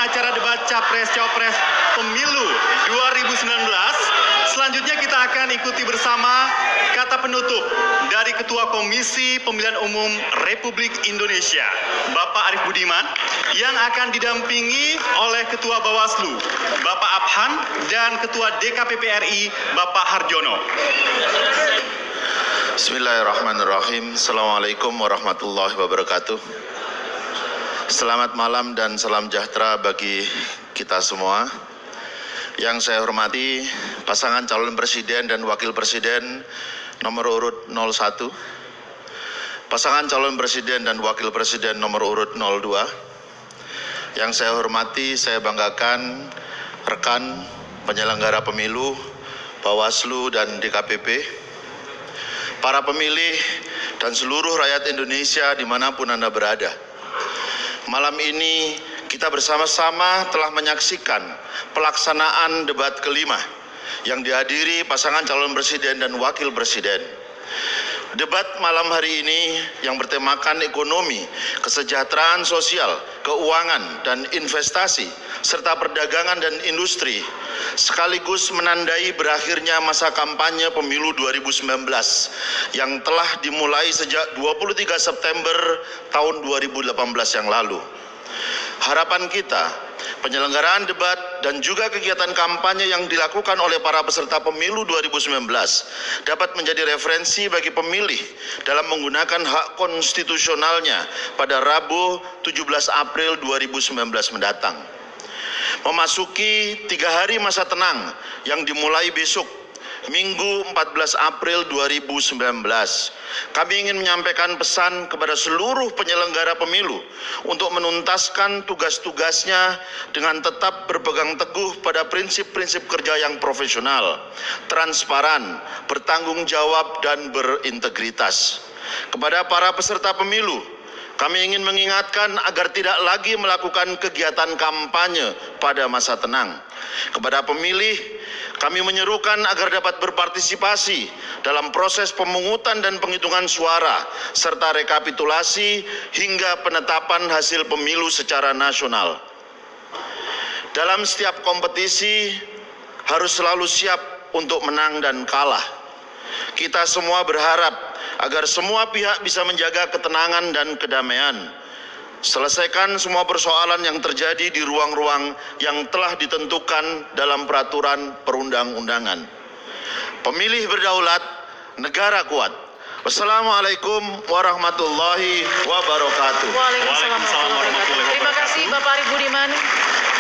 acara debat Capres-Cawapres Pemilu 2019. Selanjutnya kita akan ikuti bersama kata penutup dari Ketua Komisi Pemilihan Umum Republik Indonesia, Bapak Arief Budiman, yang akan didampingi oleh Ketua Bawaslu, Bapak Abhan, dan Ketua DKPP RI, Bapak Harjono. Bismillahirrahmanirrahim. Assalamualaikum warahmatullahi wabarakatuh. Selamat malam dan salam sejahtera bagi kita semua. Yang saya hormati pasangan calon presiden dan wakil presiden nomor urut 01, pasangan calon presiden dan wakil presiden nomor urut 02. Yang saya hormati, saya banggakan rekan penyelenggara pemilu, Bawaslu dan DKPP, para pemilih dan seluruh rakyat Indonesia dimanapun Anda berada. Malam ini kita bersama-sama telah menyaksikan pelaksanaan debat kelima yang dihadiri pasangan calon presiden dan wakil presiden. Debat malam hari ini yang bertemakan ekonomi, kesejahteraan sosial, keuangan dan investasi, serta perdagangan dan industri, sekaligus menandai berakhirnya masa kampanye pemilu 2019 yang telah dimulai sejak 23 September tahun 2018 yang lalu. Harapan kita, penyelenggaraan debat dan juga kegiatan kampanye yang dilakukan oleh para peserta pemilu 2019 dapat menjadi referensi bagi pemilih dalam menggunakan hak konstitusionalnya pada Rabu 17 April 2019 mendatang. Memasuki 3 hari masa tenang yang dimulai besok, Minggu 14 April 2019, kami ingin menyampaikan pesan kepada seluruh penyelenggara pemilu untuk menuntaskan tugas-tugasnya dengan tetap berpegang teguh pada prinsip-prinsip kerja yang profesional, transparan, bertanggung jawab, dan berintegritas. Kepada para peserta pemilu, kami ingin mengingatkan agar tidak lagi melakukan kegiatan kampanye pada masa tenang. Kepada pemilih, kami menyerukan agar dapat berpartisipasi dalam proses pemungutan dan penghitungan suara, serta rekapitulasi hingga penetapan hasil pemilu secara nasional. Dalam setiap kompetisi, harus selalu siap untuk menang dan kalah. Kita semua berharap agar semua pihak bisa menjaga ketenangan dan kedamaian. Selesaikan semua persoalan yang terjadi di ruang-ruang yang telah ditentukan dalam peraturan perundang-undangan. Pemilih berdaulat, negara kuat. Wassalamualaikum warahmatullahi wabarakatuh. Waalaikumsalam warahmatullahi wabarakatuh.